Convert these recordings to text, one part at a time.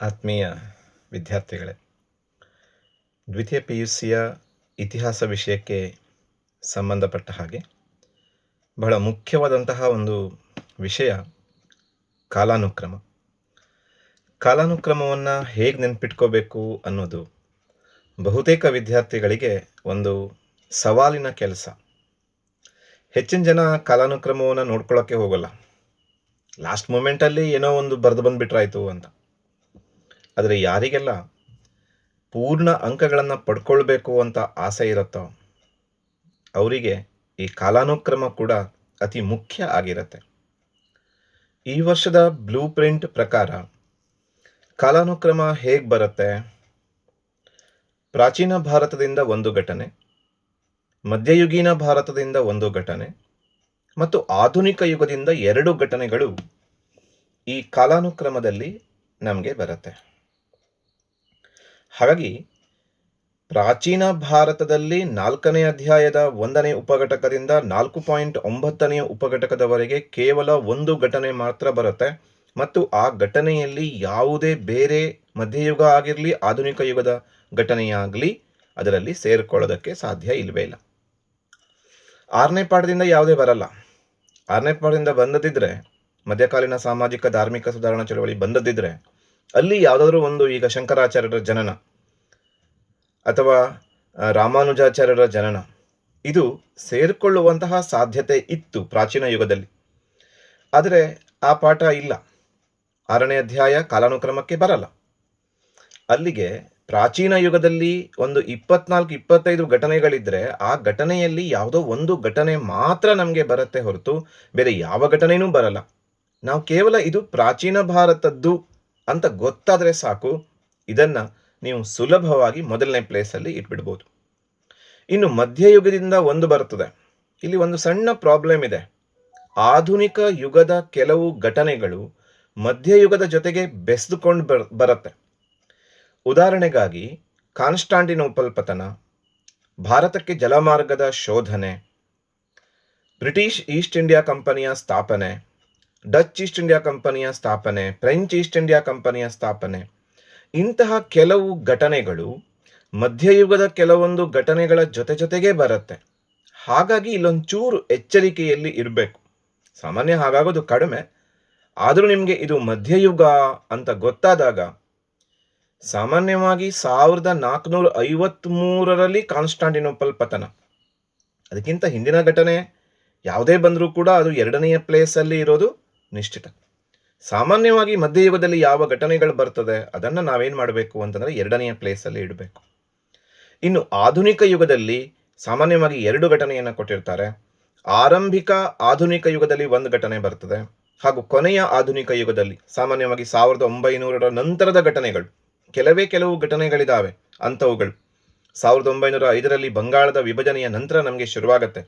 ಆತ್ಮೀಯ ವಿದ್ಯಾರ್ಥಿಗಳೇ, ದ್ವಿತೀಯ ಪಿ ಯು ಸಿಯ ಇತಿಹಾಸ ವಿಷಯಕ್ಕೆ ಸಂಬಂಧಪಟ್ಟ ಹಾಗೆ ಬಹಳ ಮುಖ್ಯವಾದಂತಹ ಒಂದು ವಿಷಯ ಕಾಲಾನುಕ್ರಮ. ಕಾಲಾನುಕ್ರಮವನ್ನು ಹೇಗೆ ನೆನ್ಪಿಟ್ಕೋಬೇಕು ಅನ್ನೋದು ಬಹುತೇಕ ವಿದ್ಯಾರ್ಥಿಗಳಿಗೆ ಒಂದು ಸವಾಲಿನ ಕೆಲಸ. ಹೆಚ್ಚಿನ ಜನ ಕಾಲಾನುಕ್ರಮವನ್ನು ನೋಡ್ಕೊಳ್ಳೋಕ್ಕೆ ಹೋಗಲ್ಲ. ಲಾಸ್ಟ್ ಮೂಮೆಂಟಲ್ಲಿ ಏನೋ ಒಂದು ಬರೆದು ಬಂದುಬಿಟ್ರಾಯ್ತು ಅಂತ. ಆದರೆ ಯಾರಿಗೆಲ್ಲ ಪೂರ್ಣ ಅಂಕಗಳನ್ನು ಪಡ್ಕೊಳ್ಬೇಕು ಅಂತ ಆಸೆ ಇರುತ್ತೋ ಅವರಿಗೆ ಈ ಕಾಲಾನುಕ್ರಮ ಕೂಡ ಅತಿ ಮುಖ್ಯ ಆಗಿರುತ್ತೆ. ಈ ವರ್ಷದ ಬ್ಲೂ ಪ್ರಿಂಟ್ ಪ್ರಕಾರ ಕಾಲಾನುಕ್ರಮ ಹೇಗೆ ಬರುತ್ತೆ? ಪ್ರಾಚೀನ ಭಾರತದಿಂದ ಒಂದು ಘಟನೆ, ಮಧ್ಯಯುಗೀನ ಭಾರತದಿಂದ ಒಂದು ಘಟನೆ ಮತ್ತು ಆಧುನಿಕ ಯುಗದಿಂದ 2 ಘಟನೆಗಳು ಈ ಕಾಲಾನುಕ್ರಮದಲ್ಲಿ ನಮಗೆ ಬರುತ್ತೆ. ಹಾಗಾಗಿ ಪ್ರಾಚೀನ ಭಾರತದಲ್ಲಿ 4ನೇ ಅಧ್ಯಾಯದ 1ನೇ ಉಪಘಟಕದಿಂದ 4.9ನೇ ಉಪಘಟಕದವರೆಗೆ ಕೇವಲ ಒಂದು ಘಟನೆ ಮಾತ್ರ ಬರುತ್ತೆ ಮತ್ತು ಆ ಘಟನೆಯಲ್ಲಿ ಯಾವುದೇ ಬೇರೆ ಮಧ್ಯಯುಗ ಆಗಿರಲಿ ಆಧುನಿಕ ಯುಗದ ಘಟನೆಯಾಗಲಿ ಅದರಲ್ಲಿ ಸೇರಿಕೊಳ್ಳೋದಕ್ಕೆ ಸಾಧ್ಯ ಇಲ್ಲವೇ ಇಲ್ಲ. 6ನೇ ಪಾಠದಿಂದ ಯಾವುದೇ ಬರಲ್ಲ. 6ನೇ ಪಾಠದಿಂದ ಬಂದದಿದ್ರೆ, ಮಧ್ಯಕಾಲೀನ ಸಾಮಾಜಿಕ ಧಾರ್ಮಿಕ ಸುಧಾರಣಾ ಚಳವಳಿ ಬಂದದಿದ್ರೆ ಅಲ್ಲಿ ಯಾವುದಾದ್ರೂ ಒಂದು, ಈಗ ಶಂಕರಾಚಾರ್ಯರ ಜನನ ಅಥವಾ ರಾಮಾನುಜಾಚಾರ್ಯರ ಜನನ, ಇದು ಸೇರಿಕೊಳ್ಳುವಂತಹ ಸಾಧ್ಯತೆ ಇತ್ತು ಪ್ರಾಚೀನ ಯುಗದಲ್ಲಿ. ಆದರೆ ಆ ಪಾಠ ಇಲ್ಲ. 6ನೇ ಅಧ್ಯಾಯ ಕಾಲಾನುಕ್ರಮಕ್ಕೆ ಬರಲ್ಲ. ಅಲ್ಲಿಗೆ ಪ್ರಾಚೀನ ಯುಗದಲ್ಲಿ ಒಂದು 24-25 ಘಟನೆಗಳಿದ್ರೆ ಆ ಘಟನೆಯಲ್ಲಿ ಯಾವುದೋ ಒಂದು ಘಟನೆ ಮಾತ್ರ ನಮಗೆ ಬರುತ್ತೆ ಹೊರತು ಬೇರೆ ಯಾವ ಘಟನೆಯೂ ಬರಲ್ಲ. ನಾವು ಕೇವಲ ಇದು ಪ್ರಾಚೀನ ಭಾರತದ್ದು ಅಂತ ಗೊತ್ತಾದರೆ ಸಾಕು, ಇದನ್ನು ನೀವು ಸುಲಭವಾಗಿ 1ನೇ ಪ್ಲೇಸಲ್ಲಿ ಇಟ್ಬಿಡ್ಬೋದು. ಇನ್ನು ಮಧ್ಯಯುಗದಿಂದ ಒಂದು ಬರ್ತದೆ. ಇಲ್ಲಿ ಒಂದು ಸಣ್ಣ ಪ್ರಾಬ್ಲಮ್ ಇದೆ. ಆಧುನಿಕ ಯುಗದ ಕೆಲವು ಘಟನೆಗಳು ಮಧ್ಯಯುಗದ ಜೊತೆಗೆ ಬೆಸೆದುಕೊಂಡು ಬರುತ್ತೆ. ಉದಾಹರಣೆಗಾಗಿ ಕಾನ್ಸ್ಟಾಂಟಿನೋಪಲ್ ಪತನ, ಭಾರತಕ್ಕೆ ಜಲಮಾರ್ಗದ ಶೋಧನೆ, ಬ್ರಿಟಿಷ್ ಈಸ್ಟ್ ಇಂಡಿಯಾ ಕಂಪನಿಯ ಸ್ಥಾಪನೆ, ಡಚ್ ಈಸ್ಟ್ ಇಂಡಿಯಾ ಕಂಪನಿಯ ಸ್ಥಾಪನೆ, ಫ್ರೆಂಚ್ ಈಸ್ಟ್ ಇಂಡಿಯಾ ಕಂಪನಿಯ ಸ್ಥಾಪನೆ, ಇಂತಹ ಕೆಲವು ಘಟನೆಗಳು ಮಧ್ಯಯುಗದ ಕೆಲವೊಂದು ಘಟನೆಗಳ ಜೊತೆಗೆ ಬರುತ್ತೆ. ಹಾಗಾಗಿ ಇಲ್ಲೊಂಚೂರು ಎಚ್ಚರಿಕೆಯಲ್ಲಿ ಇರಬೇಕು. ಸಾಮಾನ್ಯ ಹಾಗಾಗೋದು ಕಡಿಮೆ, ಆದರೂ ನಿಮಗೆ ಇದು ಮಧ್ಯಯುಗ ಅಂತ ಗೊತ್ತಾದಾಗ, ಸಾಮಾನ್ಯವಾಗಿ 1453ರಲ್ಲಿ ಕಾನ್ಸ್ಟಾಂಟಿನೋಪಲ್ ಪತನ, ಅದಕ್ಕಿಂತ ಹಿಂದಿನ ಘಟನೆ ಯಾವುದೇ ಬಂದರೂ ಕೂಡ ಅದು 2ನೇ ಪ್ಲೇಸಲ್ಲಿ ಇರೋದು ನಿಶ್ಚಿತ. ಸಾಮಾನ್ಯವಾಗಿ ಮಧ್ಯಯುಗದಲ್ಲಿ ಯಾವ ಘಟನೆಗಳು ಬರ್ತದೆ ಅದನ್ನು ನಾವೇನು ಮಾಡಬೇಕು ಅಂತಂದರೆ 2ನೇ ಪ್ಲೇಸಲ್ಲಿ ಇಡಬೇಕು. ಇನ್ನು ಆಧುನಿಕ ಯುಗದಲ್ಲಿ ಸಾಮಾನ್ಯವಾಗಿ 2 ಘಟನೆಯನ್ನು ಕೊಟ್ಟಿರ್ತಾರೆ. ಆರಂಭಿಕ ಆಧುನಿಕ ಯುಗದಲ್ಲಿ ಒಂದು ಘಟನೆ ಬರ್ತದೆ ಹಾಗೂ ಕೊನೆಯ ಆಧುನಿಕ ಯುಗದಲ್ಲಿ ಸಾಮಾನ್ಯವಾಗಿ 1900ರ ನಂತರದ ಘಟನೆಗಳು, ಕೆಲವು ಘಟನೆಗಳಿದ್ದಾವೆ ಅಂಥವುಗಳು. 1905ರಲ್ಲಿ ಬಂಗಾಳದ ವಿಭಜನೆಯ ನಂತರ ನಮಗೆ ಶುರುವಾಗತ್ತೆ.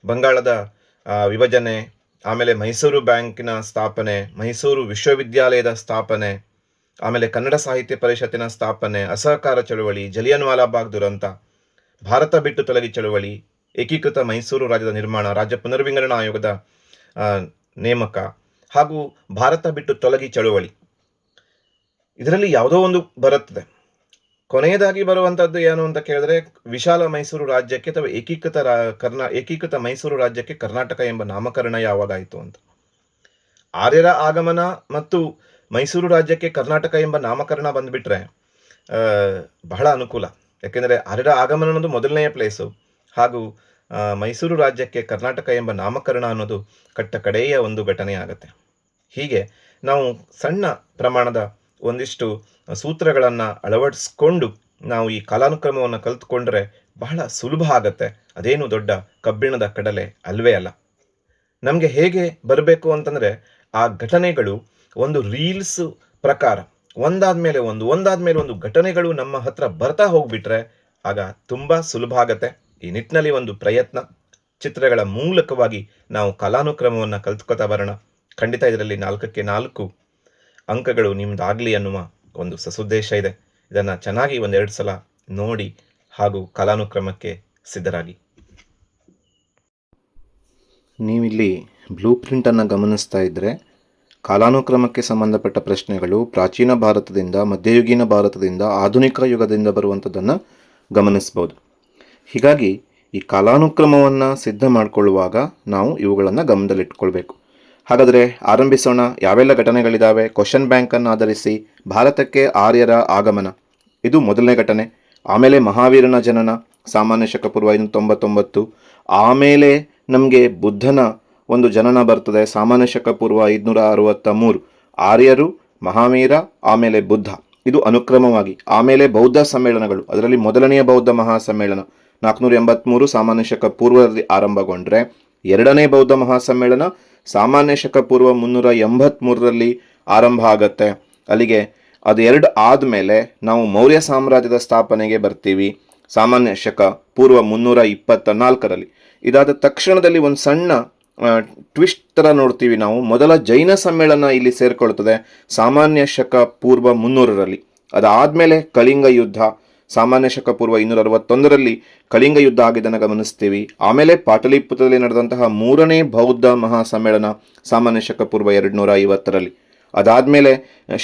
ಬಂಗಾಳದ ವಿಭಜನೆ, ಆಮೇಲೆ ಮೈಸೂರು ಬ್ಯಾಂಕಿನ ಸ್ಥಾಪನೆ, ಮೈಸೂರು ವಿಶ್ವವಿದ್ಯಾಲಯದ ಸ್ಥಾಪನೆ, ಆಮೇಲೆ ಕನ್ನಡ ಸಾಹಿತ್ಯ ಪರಿಷತ್ತಿನ ಸ್ಥಾಪನೆ, ಅಸಹಕಾರ ಚಳುವಳಿ, ಜಲಿಯನ್ವಾಲಾ ಬಾಗ್ ದುರಂತ, ಭಾರತ ಬಿಟ್ಟು ತೊಲಗಿ ಚಳುವಳಿ, ಏಕೀಕೃತ ಮೈಸೂರು ರಾಜ್ಯದ ನಿರ್ಮಾಣ, ರಾಜ್ಯ ಪುನರ್ವಿಂಗಡಣಾ ಆಯೋಗದ ನೇಮಕ ಹಾಗೂ ಭಾರತ ಬಿಟ್ಟು ತೊಲಗಿ ಚಳುವಳಿ. ಇದರಲ್ಲಿ ಯಾವುದೋ ಒಂದು ಬರುತ್ತದೆ. ಕೊನೆಯದಾಗಿ ಬರುವಂಥದ್ದು ಏನು ಅಂತ ಕೇಳಿದ್ರೆ, ವಿಶಾಲ ಮೈಸೂರು ರಾಜ್ಯಕ್ಕೆ ಅಥವಾ ಏಕೀಕೃತ ಮೈಸೂರು ರಾಜ್ಯಕ್ಕೆ ಕರ್ನಾಟಕ ಎಂಬ ನಾಮಕರಣ ಯಾವಾಗಾಯಿತು ಅಂತ. ಆರ್ಯರ ಆಗಮನ ಮತ್ತು ಮೈಸೂರು ರಾಜ್ಯಕ್ಕೆ ಕರ್ನಾಟಕ ಎಂಬ ನಾಮಕರಣ ಬಂದುಬಿಟ್ರೆ ಬಹಳ ಅನುಕೂಲ. ಯಾಕೆಂದರೆ ಆರ್ಯರ ಆಗಮನ ಅನ್ನೋದು 1ನೇ ಪ್ಲೇಸು ಹಾಗೂ ಮೈಸೂರು ರಾಜ್ಯಕ್ಕೆ ಕರ್ನಾಟಕ ಎಂಬ ನಾಮಕರಣ ಅನ್ನೋದು ಕಡೆಯ ಒಂದು ಘಟನೆ ಆಗುತ್ತೆ. ಹೀಗೆ ನಾವು ಸಣ್ಣ ಪ್ರಮಾಣದ ಒಂದಿಷ್ಟು ಸೂತ್ರಗಳನ್ನು ಅಳವಡಿಸ್ಕೊಂಡು ನಾವು ಈ ಕಾಲಾನುಕ್ರಮವನ್ನು ಕಲಿತ್ಕೊಂಡ್ರೆ ಬಹಳ ಸುಲಭ ಆಗತ್ತೆ. ಅದೇನು ದೊಡ್ಡ ಕಬ್ಬಿಣದ ಕಡಲೆ ಅಲ್ವೇ ಅಲ್ಲ. ನಮಗೆ ಹೇಗೆ ಬರಬೇಕು ಅಂತಂದರೆ, ಆ ಘಟನೆಗಳು ಒಂದು ರೀಲ್ಸ್ ಪ್ರಕಾರ ಒಂದಾದ್ಮೇಲೆ ಒಂದು ಘಟನೆಗಳು ನಮ್ಮ ಹತ್ರ ಬರ್ತಾ ಹೋಗ್ಬಿಟ್ರೆ ಆಗ ತುಂಬ ಸುಲಭ ಆಗತ್ತೆ. ಈ ನಿಟ್ಟಿನಲ್ಲಿ ಒಂದು ಪ್ರಯತ್ನ, ಚಿತ್ರಗಳ ಮೂಲಕವಾಗಿ ನಾವು ಕಾಲಾನುಕ್ರಮವನ್ನು ಕಲಿತ್ಕೋತಾ ಬರೋಣ. ಖಂಡಿತ ಇದರಲ್ಲಿ 4ಕ್ಕೆ 4 ಅಂಕಗಳು ನಿಮ್ದಾಗಲಿ ಅನ್ನುವ ಒಂದು ಸಸುದ್ದೇಶ ಇದೆ. ಇದನ್ನು ಚೆನ್ನಾಗಿ 1-2 ಸಲ ನೋಡಿ ಹಾಗೂ ಕಾಲಾನುಕ್ರಮಕ್ಕೆ ಸಿದ್ಧರಾಗಿ. ನೀವಿಲ್ಲಿ ಬ್ಲೂ ಪ್ರಿಂಟನ್ನು ಗಮನಿಸ್ತಾ ಇದ್ದರೆ ಕಾಲಾನುಕ್ರಮಕ್ಕೆ ಸಂಬಂಧಪಟ್ಟ ಪ್ರಶ್ನೆಗಳು ಪ್ರಾಚೀನ ಭಾರತದಿಂದ, ಮಧ್ಯಯುಗೀನ ಭಾರತದಿಂದ, ಆಧುನಿಕ ಯುಗದಿಂದ ಬರುವಂಥದ್ದನ್ನು ಗಮನಿಸ್ಬೋದು. ಹೀಗಾಗಿ ಈ ಕಾಲಾನುಕ್ರಮವನ್ನು ಸಿದ್ಧ ಮಾಡಿಕೊಳ್ಳುವಾಗ ನಾವು ಇವುಗಳನ್ನು ಗಮನದಲ್ಲಿಟ್ಕೊಳ್ಬೇಕು. ಹಾಗಾದರೆ ಆರಂಭಿಸೋಣ. ಯಾವೆಲ್ಲ ಘಟನೆಗಳಿದ್ದಾವೆ? ಕ್ವಶನ್ ಬ್ಯಾಂಕನ್ನು ಆಧರಿಸಿ ಭಾರತಕ್ಕೆ ಆರ್ಯರ ಆಗಮನ, ಇದು ಮೊದಲನೇ ಘಟನೆ. ಆಮೇಲೆ ಮಹಾವೀರನ ಜನನ, ಸಾಮಾನ್ಯ ಶಕ ಪೂರ್ವ 599. ಆಮೇಲೆ ನಮಗೆ ಬುದ್ಧನ ಒಂದು ಜನನ ಬರ್ತದೆ, ಸಾಮಾನ್ಯ ಶಕ ಪೂರ್ವ 563. ಆರ್ಯರು, ಮಹಾವೀರ, ಆಮೇಲೆ ಬುದ್ಧ, ಇದು ಅನುಕ್ರಮವಾಗಿ. ಆಮೇಲೆ ಬೌದ್ಧ ಸಮ್ಮೇಳನಗಳು, ಅದರಲ್ಲಿ ಮೊದಲನೆಯ ಬೌದ್ಧ ಮಹಾಸಮ್ಮೇಳನ 483 ಸಾಮಾನ್ಯ ಶಕ ಪೂರ್ವದಲ್ಲಿ ಆರಂಭಗೊಂಡ್ರೆ, ಎರಡನೇ ಬೌದ್ಧ ಮಹಾಸಮ್ಮೇಳನ ಸಾಮಾನ್ಯ ಶಕ ಪೂರ್ವ 383ರಲ್ಲಿ ಆರಂಭ ಆಗತ್ತೆ. ಅಲ್ಲಿಗೆ ಅದು ಎರಡು ಆದಮೇಲೆ ನಾವು ಮೌರ್ಯ ಸಾಮ್ರಾಜ್ಯದ ಸ್ಥಾಪನೆಗೆ ಬರ್ತೀವಿ, ಸಾಮಾನ್ಯ ಶಕ ಪೂರ್ವ 324ರಲ್ಲಿ. ಇದಾದ ತಕ್ಷಣದಲ್ಲಿ ಒಂದು ಸಣ್ಣ ಟ್ವಿಸ್ಟ್ ಥರ ನೋಡ್ತೀವಿ ನಾವು. ಮೊದಲ ಜೈನ ಸಮ್ಮೇಳನ ಇಲ್ಲಿ ಸೇರ್ಕೊಳ್ತದೆ ಸಾಮಾನ್ಯ ಶಕ ಪೂರ್ವ 300ರಲ್ಲಿ. ಅದಾದಮೇಲೆ ಕಳಿಂಗ ಯುದ್ಧ, ಸಾಮಾನ್ಯ ಶಕ ಪೂರ್ವ 261ರಲ್ಲಿ ಕಳಿಂಗ ಯುದ್ಧ ಆಗಿದ್ದನ್ನು ಗಮನಿಸ್ತೀವಿ. ಆಮೇಲೆ ಪಾಟಲಿಪುತ್ರದಲ್ಲಿ ನಡೆದಂತಹ ಮೂರನೇ ಬೌದ್ಧ ಮಹಾಸಮ್ಮೇಳನ ಸಾಮಾನ್ಯ ಶಕ ಪೂರ್ವ 250ರಲ್ಲಿ. ಅದಾದಮೇಲೆ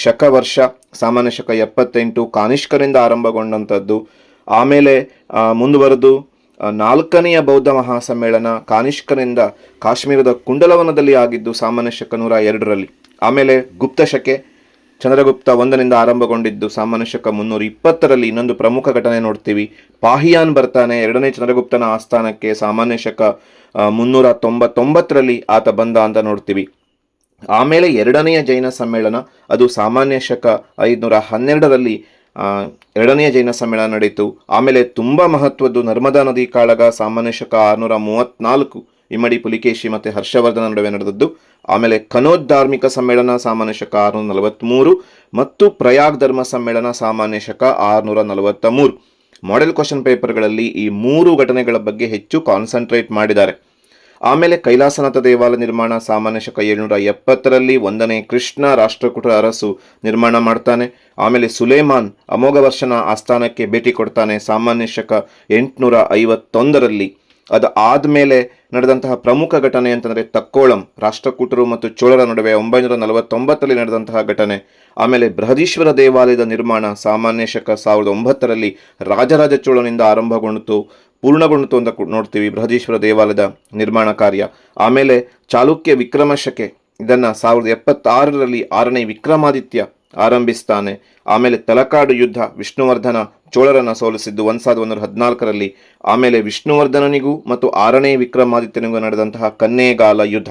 ಶಕ ವರ್ಷ ಸಾಮಾನ್ಯ ಶಕ 78 ಕಾನಿಷ್ಕರಿಂದ ಆರಂಭಗೊಂಡಂಥದ್ದು. ಆಮೇಲೆ ಮುಂದುವರೆದು ನಾಲ್ಕನೆಯ ಬೌದ್ಧ ಮಹಾಸಮ್ಮೇಳನ ಕಾನಿಷ್ಕರಿಂದ ಕಾಶ್ಮೀರದ ಕುಂಡಲವನದಲ್ಲಿ ಆಗಿದ್ದು ಸಾಮಾನ್ಯ ಶಕ 102ರಲ್ಲಿ. ಆಮೇಲೆ ಗುಪ್ತ ಶಕೆ ಚಂದ್ರಗುಪ್ತ 1ರಿಂದ ಆರಂಭಗೊಂಡಿದ್ದು ಸಾಮಾನ್ಯ ಶಕ 320ರಲ್ಲಿ. ಇನ್ನೊಂದು ಪ್ರಮುಖ ಘಟನೆ ನೋಡ್ತೀವಿ, ಪಾಹಿಯಾನ್ ಬರ್ತಾನೆ ಎರಡನೇ ಚಂದ್ರಗುಪ್ತನ ಆಸ್ಥಾನಕ್ಕೆ, ಸಾಮಾನ್ಯ ಶಕ 399ರಲ್ಲಿ ಆತ ಬಂದ ಅಂತ ನೋಡ್ತೀವಿ. ಆಮೇಲೆ ಎರಡನೆಯ ಜೈನ ಸಮ್ಮೇಳನ, ಅದು ಸಾಮಾನ್ಯ ಶಕ 512ರಲ್ಲಿ ಎರಡನೆಯ ಜೈನ ಸಮ್ಮೇಳನ ನಡೀತು. ಆಮೇಲೆ ತುಂಬ ಮಹತ್ವದ್ದು ನರ್ಮದಾ ನದಿ ಕಾಳಗ ಸಾಮಾನ್ಯ ಶಕ 634, ಇಮ್ಮಡಿ ಪುಲಿಕೇಶಿ ಮತ್ತು ಹರ್ಷವರ್ಧನ ನಡುವೆ ನಡೆದದ್ದು. ಆಮೇಲೆ ಕನೋಜ್ ಧಾರ್ಮಿಕ ಸಮ್ಮೇಳನ ಸಾಮಾನ್ಯ ಶಕ 643 ಮತ್ತು ಪ್ರಯಾಗ್ ಧರ್ಮ ಸಮ್ಮೇಳನ ಸಾಮಾನ್ಯ ಶಕ 643. ಮಾಡೆಲ್ ಕ್ವಶನ್ ಪೇಪರ್ಗಳಲ್ಲಿ ಈ ಮೂರು ಘಟನೆಗಳ ಬಗ್ಗೆ ಹೆಚ್ಚು ಕಾನ್ಸಂಟ್ರೇಟ್ ಮಾಡಿದ್ದಾರೆ. ಆಮೇಲೆ ಕೈಲಾಸನಾಥ ದೇವಾಲಯ ನಿರ್ಮಾಣ ಸಾಮಾನ್ಯ ಶಕ 770ರಲ್ಲಿ 1ನೇ ಕೃಷ್ಣ ರಾಷ್ಟ್ರಕೂಟರ ಅರಸು ನಿರ್ಮಾಣ ಮಾಡ್ತಾನೆ. ಆಮೇಲೆ ಸುಲೇಮಾನ್ ಅಮೋಘ ವರ್ಷನ ಆಸ್ಥಾನಕ್ಕೆ ಭೇಟಿ ಕೊಡ್ತಾನೆ ಸಾಮಾನ್ಯ ಶಕ 851ರಲ್ಲಿ. ಅದು ಆದಮೇಲೆ ನಡೆದಂತಹ ಪ್ರಮುಖ ಘಟನೆ ಅಂತಂದರೆ ತಕ್ಕೋಳಂ, ರಾಷ್ಟ್ರಕೂಟರು ಮತ್ತು ಚೋಳರ ನಡುವೆ 949ರಲ್ಲಿ ನಡೆದಂತಹ ಘಟನೆ. ಆಮೇಲೆ ಬೃಹದೀಶ್ವರ ದೇವಾಲಯದ ನಿರ್ಮಾಣ ಸಾಮಾನ್ಯ ಶಕ 1009ರಲ್ಲಿ ರಾಜರಾಜ ಚೋಳನಿಂದ ಆರಂಭಗೊಂಡಿತು, ಪೂರ್ಣಗೊಂಡಿತು ಅಂತ ನೋಡ್ತೀವಿ ಬೃಹದೀಶ್ವರ ದೇವಾಲಯದ ನಿರ್ಮಾಣ ಕಾರ್ಯ. ಆಮೇಲೆ ಚಾಲುಕ್ಯ ವಿಕ್ರಮ ಶಕೆ, ಇದನ್ನು 1076ರಲ್ಲಿ 6ನೇ ವಿಕ್ರಮಾದಿತ್ಯ ಆರಂಭಿಸ್ತಾನೆ. ಆಮೇಲೆ ತಲಕಾಡು ಯುದ್ಧ, ವಿಷ್ಣುವರ್ಧನ ಚೋಳರನ್ನು ಸೋಲಿಸಿದ್ದು 1114ರಲ್ಲಿ. ಆಮೇಲೆ ವಿಷ್ಣುವರ್ಧನನಿಗೂ ಮತ್ತು 6ನೇ ವಿಕ್ರಮಾದಿತ್ಯನಿಗೂ ನಡೆದಂತಹ ಕನ್ನೇಗಾಲ ಯುದ್ಧ.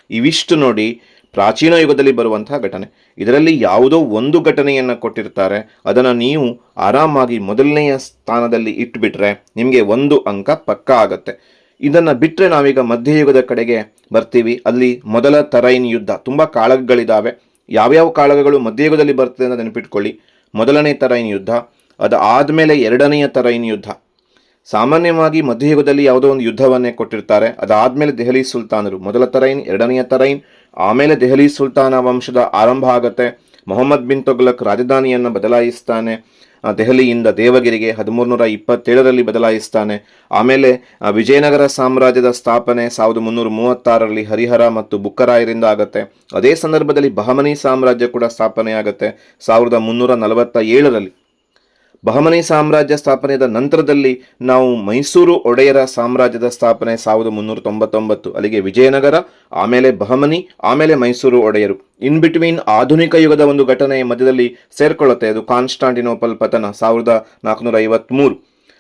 ಇವಿಷ್ಟು ನೋಡಿ ಪ್ರಾಚೀನ ಯುಗದಲ್ಲಿ ಬರುವಂತಹ ಘಟನೆ. ಇದರಲ್ಲಿ ಯಾವುದೋ ಒಂದು ಘಟನೆಯನ್ನು ಕೊಟ್ಟಿರ್ತಾರೆ, ಅದನ್ನು ನೀವು ಆರಾಮಾಗಿ ಮೊದಲನೆಯ ಸ್ಥಾನದಲ್ಲಿ ಇಟ್ಬಿಟ್ರೆ ನಿಮಗೆ 1 ಅಂಕ ಪಕ್ಕ ಆಗತ್ತೆ. ಇದನ್ನು ಬಿಟ್ಟರೆ ನಾವೀಗ ಮಧ್ಯಯುಗದ ಕಡೆಗೆ ಬರ್ತೀವಿ. ಅಲ್ಲಿ ಮೊದಲ ತರೈನ್ ಯುದ್ಧ, ತುಂಬ ಕಾಳಗಗಳಿದ್ದಾವೆ. ಯಾವ್ಯಾವ ಕಾಳಗಗಳು ಮಧ್ಯಯುಗದಲ್ಲಿ ಬರ್ತದೆ ಅಂತ ನೆನಪಿಟ್ಕೊಳ್ಳಿ. ಮೊದಲನೇ ತರೈನ್ ಯುದ್ಧ, ಅದು ಆದಮೇಲೆ ಎರಡನೆಯ ತರೈನ್ ಯುದ್ಧ. ಸಾಮಾನ್ಯವಾಗಿ ಮಧ್ಯಯುಗದಲ್ಲಿ ಯಾವುದೋ ಒಂದು ಯುದ್ಧವನ್ನೇ ಕೊಟ್ಟಿರ್ತಾರೆ, ಅದಾದಮೇಲೆ ದೆಹಲಿ ಸುಲ್ತಾನರು, ಮೊದಲ ತರೈನ್, ಎರಡನೆಯ ತರೈನ್, ಆಮೇಲೆ ದೆಹಲಿ ಸುಲ್ತಾನ ವಂಶದ ಆರಂಭ ಆಗುತ್ತೆ. ಮೊಹಮ್ಮದ್ ಬಿನ್ ತುಘಲಕ್ ರಾಜಧಾನಿಯನ್ನು ಬದಲಾಯಿಸ್ತಾನೆ, ದೆಹಲಿಯಿಂದ ದೇವಗಿರಿಗೆ 1327ರಲ್ಲಿ ಬದಲಾಯಿಸ್ತಾನೆ. ಆಮೇಲೆ ವಿಜಯನಗರ ಸಾಮ್ರಾಜ್ಯದ ಸ್ಥಾಪನೆ 1336ರಲ್ಲಿ ಹರಿಹರ ಮತ್ತು ಬುಕ್ಕರಾಯರಿಂದ ಆಗುತ್ತೆ. ಅದೇ ಸಂದರ್ಭದಲ್ಲಿ ಬಹಮನಿ ಸಾಮ್ರಾಜ್ಯ ಕೂಡ ಸ್ಥಾಪನೆಯಾಗುತ್ತೆ 1347ರಲ್ಲಿ. ಬಹಮನಿ ಸಾಮ್ರಾಜ್ಯ ಸ್ಥಾಪನೆಯಾದ ನಂತರದಲ್ಲಿ ನಾವು ಮೈಸೂರು ಒಡೆಯರ ಸಾಮ್ರಾಜ್ಯದ ಸ್ಥಾಪನೆ 1399. ಅಲ್ಲಿಗೆ ವಿಜಯನಗರ, ಆಮೇಲೆ ಬಹಮನಿ, ಆಮೇಲೆ ಮೈಸೂರು ಒಡೆಯರು. ಇನ್ ಬಿಟ್ವೀನ್ ಆಧುನಿಕ ಯುಗದ ಒಂದು ಘಟನೆ ಮಧ್ಯದಲ್ಲಿ ಸೇರ್ಕೊಳ್ಳುತ್ತೆ, ಅದು ಕಾನ್ಸ್ಟಾಂಟಿನೋಪಲ್ ಪತನ 1453.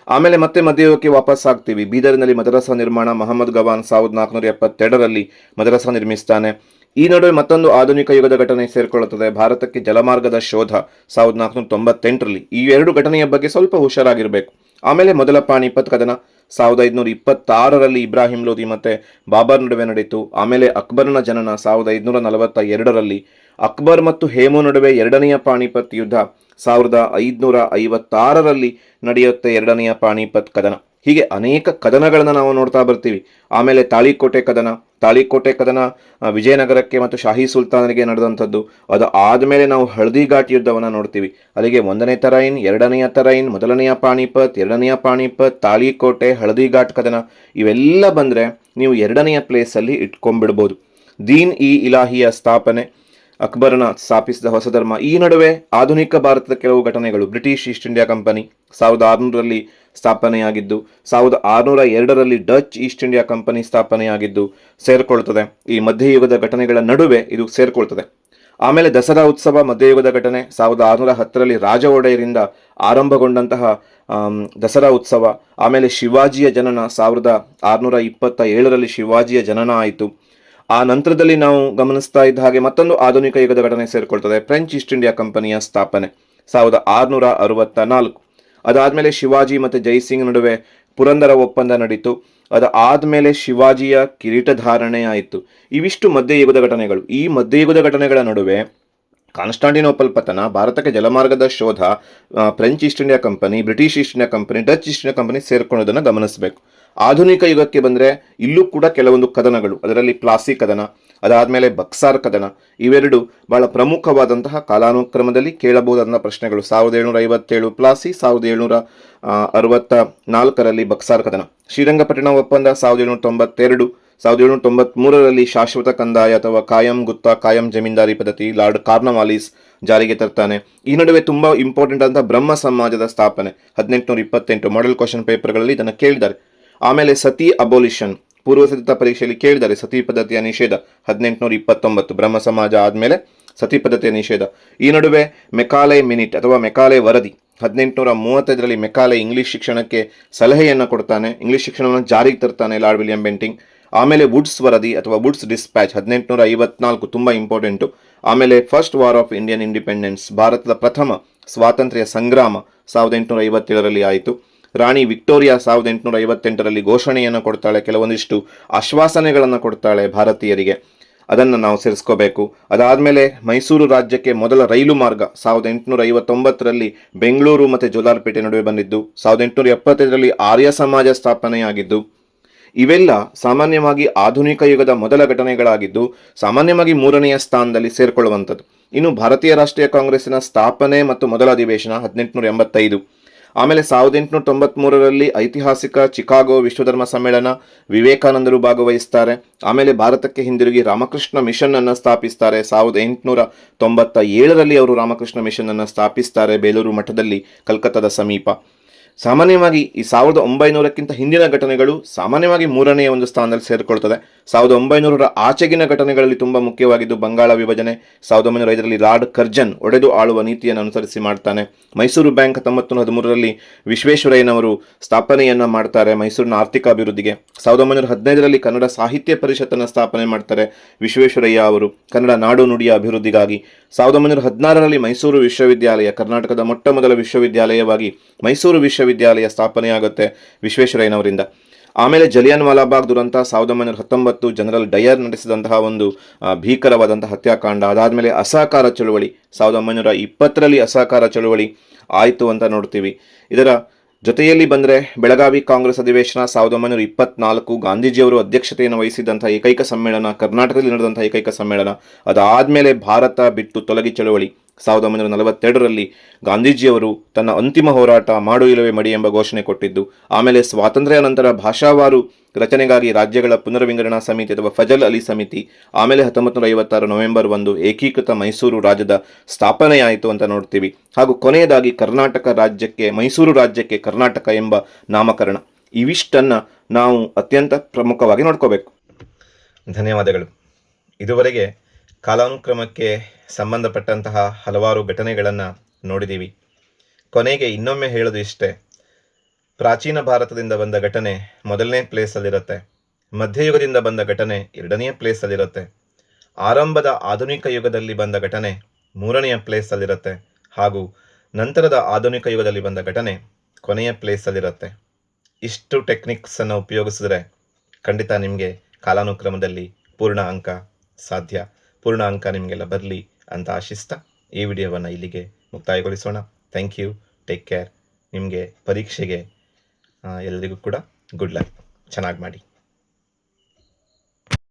ಆಮೇಲೆ ಮತ್ತೆ ಮಧ್ಯಯುಗಕ್ಕೆ ವಾಪಸ್ ಆಗ್ತೀವಿ. ಬೀದರ್ನಲ್ಲಿ ಮದರಸಾ ನಿರ್ಮಾಣ, ಮಹಮ್ಮದ್ ಗವಾನ್ 1472ರಲ್ಲಿ ಮದರಸಾ ನಿರ್ಮಿಸ್ತಾನೆ. ಈ ನಡುವೆ ಮತ್ತೊಂದು ಆಧುನಿಕ ಯುಗದ ಘಟನೆ ಸೇರ್ಕೊಳ್ಳುತ್ತದೆ, ಭಾರತಕ್ಕೆ ಜಲಮಾರ್ಗದ ಶೋಧ 1498ರಲ್ಲಿ. ಈ ಎರಡು ಘಟನೆಯ ಬಗ್ಗೆ ಸ್ವಲ್ಪ ಹುಷಾರಾಗಿರಬೇಕು. ಆಮೇಲೆ ಮೊದಲ ಪಾಣಿಪತ್ ಕದನ 1526ರಲ್ಲಿ ಇಬ್ರಾಹಿಂ ಲೋಧಿ ಮತ್ತು ಬಾಬರ್ ನಡುವೆ ನಡೀತು. ಆಮೇಲೆ ಅಕ್ಬರ್ನ ಜನನ 1542ರಲ್ಲಿ. ಅಕ್ಬರ್ ಮತ್ತು ಹೇಮು ನಡುವೆ ಎರಡನೆಯ ಪಾಣಿಪತ್ ಯುದ್ಧ 1556ರಲ್ಲಿ ನಡೆಯುತ್ತೆ, ಎರಡನೆಯ ಪಾಣಿಪತ್ ಕದನ. ಹೀಗೆ ಅನೇಕ ಕದನಗಳನ್ನು ನಾವು ನೋಡ್ತಾ ಬರ್ತೀವಿ. ಆಮೇಲೆ ತಾಳಿಕೋಟೆ ಕದನ ವಿಜಯನಗರಕ್ಕೆ ಮತ್ತು ಶಾಹಿ ಸುಲ್ತಾನರಿಗೆ ನಡೆದಂಥದ್ದು. ಅದು ಆದಮೇಲೆ ನಾವು ಹಳದಿ ಘಾಟ್ ಯುದ್ಧವನ್ನು ನೋಡ್ತೀವಿ. ಅಲ್ಲಿಗೆ 1ನೇ ತರೈನ್, 2ನೆಯ ತರೈನ್, ಮೊದಲನೆಯ ಪಾಣಿಪತ್, 2ನೆಯ ಪಾಣಿಪತ್, ತಾಳಿಕೋಟೆ, ಹಳದಿ ಘಾಟ್ ಕದನ ಇವೆಲ್ಲ ಬಂದರೆ ನೀವು 2ನೆಯ ಪ್ಲೇಸಲ್ಲಿ ಇಟ್ಕೊಂಡ್ಬಿಡ್ಬೋದು. ದೀನ್ ಇ ಇಲಾಹಿಯ ಸ್ಥಾಪನೆ ಅಕ್ಬರನ ಸ್ಥಾಪಿಸಿದ ಹೊಸ ಧರ್ಮ. ಈ ನಡುವೆ ಆಧುನಿಕ ಭಾರತದ ಕೆಲವು ಘಟನೆಗಳು. ಬ್ರಿಟಿಷ್ ಈಸ್ಟ್ ಇಂಡಿಯಾ ಕಂಪನಿ 1600ರಲ್ಲಿ ಸ್ಥಾಪನೆಯಾಗಿದ್ದು, 1602ರಲ್ಲಿ ಡಚ್ ಈಸ್ಟ್ ಇಂಡಿಯಾ ಕಂಪನಿ ಸ್ಥಾಪನೆಯಾಗಿದ್ದು ಸೇರ್ಕೊಳ್ತದೆ. ಈ ಮಧ್ಯಯುಗದ ಘಟನೆಗಳ ನಡುವೆ ಇದು ಸೇರ್ಕೊಳ್ತದೆ. ಆಮೇಲೆ ದಸರಾ ಉತ್ಸವ ಮಧ್ಯಯುಗದ ಘಟನೆ. 1610ರಲ್ಲಿ ರಾಜ ಒಡೆಯರಿಂದ ಆರಂಭಗೊಂಡಂತಹ ದಸರಾ ಉತ್ಸವ. ಆಮೇಲೆ ಶಿವಾಜಿಯ ಜನನ 1627ರಲ್ಲಿ ಶಿವಾಜಿಯ ಜನನ ಆಯಿತು. ಆ ನಂತರದಲ್ಲಿ ನಾವು ಗಮನಿಸ್ತಾ ಇದ್ದ ಹಾಗೆ ಮತ್ತೊಂದು ಆಧುನಿಕ ಯುಗದ ಘಟನೆ ಸೇರಿಕೊಳ್ತದೆ, ಫ್ರೆಂಚ್ ಈಸ್ಟ್ ಇಂಡಿಯಾ ಕಂಪನಿಯ ಸ್ಥಾಪನೆ 1664. ಅದಾದಮೇಲೆ ಶಿವಾಜಿ ಮತ್ತು ಜೈಸಿಂಗ್ ನಡುವೆ ಪುರಂದರ ಒಪ್ಪಂದ ನಡೀತು. ಅದಾದಮೇಲೆ ಶಿವಾಜಿಯ ಕಿರೀಟಧಾರಣೆ ಆಯಿತು. ಇವಿಷ್ಟು ಮಧ್ಯಯುಗದ ಘಟನೆಗಳು. ಈ ಮಧ್ಯಯುಗದ ಘಟನೆಗಳ ನಡುವೆ ಕಾನ್ಸ್ಟಾಂಟಿನೋಪಲ್ ಪತನ, ಭಾರತಕ್ಕೆ ಜಲಮಾರ್ಗದ ಶೋಧ, French East India Company, British East India Company, Dutch East India Company ಸೇರ್ಕೊಳ್ಳೋದನ್ನು ಗಮನಿಸಬೇಕು. ಆಧುನಿಕ ಯುಗಕ್ಕೆ ಬಂದರೆ ಇಲ್ಲೂ ಕೂಡ ಕೆಲವೊಂದು ಕದನಗಳು, ಅದರಲ್ಲಿ ಪ್ಲಾಸಿ ಕದನ, ಅದಾದಮೇಲೆ ಬಕ್ಸಾರ್ ಕದನ, ಇವೆರಡು ಬಹಳ ಪ್ರಮುಖವಾದಂತಹ ಕಾಲಾನುಕ್ರಮದಲ್ಲಿ ಕೇಳಬಹುದಾದಂಥ ಪ್ರಶ್ನೆಗಳು. 1757 ಪ್ಲಾಸಿ, 1764ರಲ್ಲಿ ಬಕ್ಸಾರ್ ಕದನ. ಶ್ರೀರಂಗಪಟ್ಟಣ ಒಪ್ಪಂದ 1792. 1793ರಲ್ಲಿ ಶಾಶ್ವತ ಕಂದಾಯ ಅಥವಾ ಕಾಯಂ ಗುತ್ತಾ ಕಾಯಂ ಜಮೀನ್ದಾರಿ ಪದ್ಧತಿ ಲಾರ್ಡ್ ಕಾರ್ನವಾಲಿಸ್ ಜಾರಿಗೆ ತರ್ತಾನೆ. ಈ ನಡುವೆ ತುಂಬ ಇಂಪಾರ್ಟೆಂಟ್ ಅಂತ ಬ್ರಹ್ಮ ಸಮಾಜದ ಸ್ಥಾಪನೆ 1828. ಮಾಡೆಲ್ ಕ್ವಶನ್ ಪೇಪರ್ಗಳಲ್ಲಿ ಇದನ್ನು ಕೇಳಿದ್ದಾರೆ. ಆಮೇಲೆ ಸತಿ ಅಬೋಲಿಷನ್, ಪೂರ್ವಸಿದ್ಧತಾ ಪರೀಕ್ಷೆಯಲ್ಲಿ ಕೇಳಿದ್ದಾರೆ. ಸತಿ ಪದ್ಧತಿಯ ನಿಷೇಧ 1829. ಬ್ರಹ್ಮ ಸಮಾಜ ಆದಮೇಲೆ ಸತಿ ಪದ್ಧತಿಯ ನಿಷೇಧ. ಈ ನಡುವೆ ಮೆಕಾಲೆ ಮಿನಿಟ್ ಅಥವಾ ಮೆಕಾಲೆ ವರದಿ 1835ರಲ್ಲಿ ಮೆಕಾಲೆ ಇಂಗ್ಲಿಷ್ ಶಿಕ್ಷಣಕ್ಕೆ ಸಲಹೆಯನ್ನು ಕೊಡ್ತಾನೆ, ಇಂಗ್ಲಿಷ್ ಶಿಕ್ಷಣವನ್ನು ಜಾರಿಗೆ ತರ್ತಾನೆ ಲಾರ್ಡ್ ವಿಲಿಯಂ ಬೆಂಟಿಂಗ್. ಆಮೇಲೆ ವುಡ್ಸ್ ವರದಿ ಅಥವಾ ವುಡ್ಸ್ ಡಿಸ್ಪ್ಯಾಚ್ 1854, ತುಂಬ ಇಂಪಾರ್ಟೆಂಟು. ಆಮೇಲೆ first war of Indian independence, ಭಾರತದ ಪ್ರಥಮ ಸ್ವಾತಂತ್ರ್ಯ ಸಂಗ್ರಾಮ 1857ರಲ್ಲಿ ಆಯಿತು. ರಾಣಿ ವಿಕ್ಟೋರಿಯಾ 1858ರಲ್ಲಿ ಘೋಷಣೆಯನ್ನು ಕೊಡ್ತಾಳೆ, ಕೆಲವೊಂದಿಷ್ಟು ಆಶ್ವಾಸನೆಗಳನ್ನು ಕೊಡ್ತಾಳೆ ಭಾರತೀಯರಿಗೆ, ಅದನ್ನು ನಾವು ಸೇರಿಸ್ಕೋಬೇಕು. ಅದಾದಮೇಲೆ ಮೈಸೂರು ರಾಜ್ಯಕ್ಕೆ ಮೊದಲ ರೈಲು ಮಾರ್ಗ 1859ರಲ್ಲಿ ಬೆಂಗಳೂರು ಮತ್ತು ಜೋಲಾರ್ಪೇಟೆ ನಡುವೆ ಬಂದಿದ್ದು. 1875ರಲ್ಲಿ ಆರ್ಯ ಸಮಾಜ ಸ್ಥಾಪನೆಯಾಗಿದ್ದು. ಇವೆಲ್ಲ ಸಾಮಾನ್ಯವಾಗಿ ಆಧುನಿಕ ಯುಗದ ಮೊದಲ ಘಟನೆಗಳಾಗಿದ್ದು ಸಾಮಾನ್ಯವಾಗಿ 3ನೆಯ ಸ್ಥಾನದಲ್ಲಿ ಸೇರಿಕೊಳ್ಳುವಂಥದ್ದು. ಇನ್ನು ಭಾರತೀಯ ರಾಷ್ಟ್ರೀಯ ಕಾಂಗ್ರೆಸ್ಸಿನ ಸ್ಥಾಪನೆ ಮತ್ತು ಮೊದಲ ಅಧಿವೇಶನ 1885. ಆಮೇಲೆ 1893ರಲ್ಲಿ ಐತಿಹಾಸಿಕ ಚಿಕಾಗೋ ವಿಶ್ವಧರ್ಮ ಸಮ್ಮೇಳನ, ವಿವೇಕಾನಂದರು ಭಾಗವಹಿಸ್ತಾರೆ. ಆಮೇಲೆ ಭಾರತಕ್ಕೆ ಹಿಂದಿರುಗಿ ರಾಮಕೃಷ್ಣ ಮಿಷನ್ ಅನ್ನು ಸ್ಥಾಪಿಸ್ತಾರೆ. 1897ರಲ್ಲಿ ಅವರು ರಾಮಕೃಷ್ಣ ಮಿಷನ್ ಅನ್ನು ಸ್ಥಾಪಿಸ್ತಾರೆ ಬೇಲೂರು ಮಠದಲ್ಲಿ, ಕಲ್ಕತ್ತಾದ ಸಮೀಪ. ಸಾಮಾನ್ಯವಾಗಿ ಈ 1900ಕ್ಕಿಂತ ಹಿಂದಿನ ಘಟನೆಗಳು ಸಾಮಾನ್ಯವಾಗಿ 3ನೆಯ ಒಂದು ಸ್ಥಾನದಲ್ಲಿ ಸೇರಿಕೊಳ್ತದೆ. 1900ರ ಆಚೆಗಿನ ಘಟನೆಗಳಲ್ಲಿ ತುಂಬ ಮುಖ್ಯವಾಗಿದ್ದು ಬಂಗಾಳ ವಿಭಜನೆ 1905ರಲ್ಲಿ ಲಾರ್ಡ್ ಕರ್ಜನ್ ಒಡೆದು ಆಳುವ ನೀತಿಯನ್ನು ಅನುಸರಿಸಿ ಮಾಡ್ತಾನೆ. ಮೈಸೂರು ಬ್ಯಾಂಕ್ 1913ರಲ್ಲಿ ವಿಶ್ವೇಶ್ವರಯ್ಯನವರು ಸ್ಥಾಪನೆಯನ್ನು ಮಾಡ್ತಾರೆ ಮೈಸೂರಿನ ಆರ್ಥಿಕ ಅಭಿವೃದ್ಧಿಗೆ. 1915ರಲ್ಲಿ ಕನ್ನಡ ಸಾಹಿತ್ಯ ಪರಿಷತ್ತನ್ನು ಸ್ಥಾಪನೆ ಮಾಡ್ತಾರೆ ವಿಶ್ವೇಶ್ವರಯ್ಯ ಅವರು, ಕನ್ನಡ ನಾಡು ನುಡಿಯ ಅಭಿವೃದ್ಧಿಗಾಗಿ. 1916ರಲ್ಲಿ ಮೈಸೂರು ವಿಶ್ವವಿದ್ಯಾಲಯ, ಕರ್ನಾಟಕದ ಮೊಟ್ಟ ಮೊದಲ ವಿಶ್ವವಿದ್ಯಾಲಯವಾಗಿ ಮೈಸೂರು ವಿಶ್ವವಿದ್ಯಾಲಯ ಸ್ಥಾಪನೆಯಾಗುತ್ತೆ ವಿಶ್ವೇಶ್ವರಯ್ಯನವರಿಂದ. ಆಮೇಲೆ ಜಲಿಯನ್ ವಾಲಾಬಾಗ್ ದುರಂತ 1919, ಜನರಲ್ ಡಯರ್ ನಡೆಸಿದಂತಹ ಒಂದು ಭೀಕರವಾದಂತಹ ಹತ್ಯಾಕಾಂಡ. ಅದಾದಮೇಲೆ ಅಸಹಕಾರ ಚಳುವಳಿ 1920ರಲ್ಲಿ ಅಸಹಕಾರ ಚಳುವಳಿ ಆಯಿತು ಅಂತ ನೋಡ್ತೀವಿ. ಇದರ ಜೊತೆಯಲ್ಲಿ ಬಂದರೆ ಬೆಳಗಾವಿ ಕಾಂಗ್ರೆಸ್ ಅಧಿವೇಶನ 1924, ಗಾಂಧೀಜಿಯವರು ಅಧ್ಯಕ್ಷತೆಯನ್ನು ವಹಿಸಿದಂಥ ಏಕೈಕ ಸಮ್ಮೇಳನ, ಕರ್ನಾಟಕದಲ್ಲಿ ನಡೆದಂಥ ಏಕೈಕ ಸಮ್ಮೇಳನ. ಅದಾದಮೇಲೆ ಭಾರತ ಬಿಟ್ಟು ತೊಲಗಿ ಚಳುವಳಿ 1942ರಲ್ಲಿ ಗಾಂಧೀಜಿಯವರು ತನ್ನ ಅಂತಿಮ ಹೋರಾಟ ಮಾಡು ಇಲ್ಲವೇ ಮಡಿ ಎಂಬ ಘೋಷಣೆ ಕೊಟ್ಟಿದ್ದು. ಆಮೇಲೆ ಸ್ವಾತಂತ್ರ್ಯ ನಂತರ ಭಾಷಾವಾರು ರಚನೆಗಾಗಿ ರಾಜ್ಯಗಳ ಪುನರ್ವಿಂಗಡಣಾ ಸಮಿತಿ ಅಥವಾ ಫಜಲ್ ಅಲಿ ಸಮಿತಿ. ಆಮೇಲೆ 1956 ನವೆಂಬರ್ 1 ಏಕೀಕೃತ ಮೈಸೂರು ರಾಜ್ಯದ ಸ್ಥಾಪನೆಯಾಯಿತು ಅಂತ ನೋಡ್ತೀವಿ. ಹಾಗೂ ಕೊನೆಯದಾಗಿ ಕರ್ನಾಟಕ ರಾಜ್ಯಕ್ಕೆ, ಮೈಸೂರು ರಾಜ್ಯಕ್ಕೆ ಕರ್ನಾಟಕ ಎಂಬ ನಾಮಕರಣ. ಇವಿಷ್ಟನ್ನು ನಾವು ಅತ್ಯಂತ ಪ್ರಮುಖವಾಗಿ ನೋಡ್ಕೋಬೇಕು. ಧನ್ಯವಾದಗಳು. ಇದುವರೆಗೆ ಕಾಲಾನುಕ್ರಮಕ್ಕೆ ಸಂಬಂಧಪಟ್ಟಂತಹ ಹಲವಾರು ಘಟನೆಗಳನ್ನು ನೋಡಿದ್ದೀವಿ. ಕೊನೆಗೆ ಇನ್ನೊಮ್ಮೆ ಹೇಳೋದು ಇಷ್ಟೇ, ಪ್ರಾಚೀನ ಭಾರತದಿಂದ ಬಂದ ಘಟನೆ 1ನೇ ಪ್ಲೇಸಲ್ಲಿರುತ್ತೆ, ಮಧ್ಯಯುಗದಿಂದ ಬಂದ ಘಟನೆ 2ನೇ ಪ್ಲೇಸಲ್ಲಿರುತ್ತೆ, ಆರಂಭದ ಆಧುನಿಕ ಯುಗದಲ್ಲಿ ಬಂದ ಘಟನೆ 3ನೇ ಪ್ಲೇಸಲ್ಲಿರುತ್ತೆ, ಹಾಗೂ ನಂತರದ ಆಧುನಿಕ ಯುಗದಲ್ಲಿ ಬಂದ ಘಟನೆ ಕೊನೆಯ ಪ್ಲೇಸಲ್ಲಿರುತ್ತೆ. ಇಷ್ಟು ಟೆಕ್ನಿಕ್ಸನ್ನು ಉಪಯೋಗಿಸಿದ್ರೆ ಖಂಡಿತ ನಿಮಗೆ ಕಾಲಾನುಕ್ರಮದಲ್ಲಿ ಪೂರ್ಣ ಅಂಕ ಸಾಧ್ಯ. ಪೂರ್ಣ ಅಂಕ ನಿಮಗೆಲ್ಲ ಬರಲಿ ಅಂತ ಆಶಿಸ್ತಾ ಈ ವಿಡಿಯೋವನ್ನು ಇಲ್ಲಿಗೆ ಮುಕ್ತಾಯಗೊಳಿಸೋಣ. Thank you, take care. ನಿಮಗೆ ಪರೀಕ್ಷೆಗೆ ಎಲ್ಲರಿಗೂ ಕೂಡ ಗುಡ್ ಲಕ್, ಚೆನ್ನಾಗಿ ಮಾಡಿ.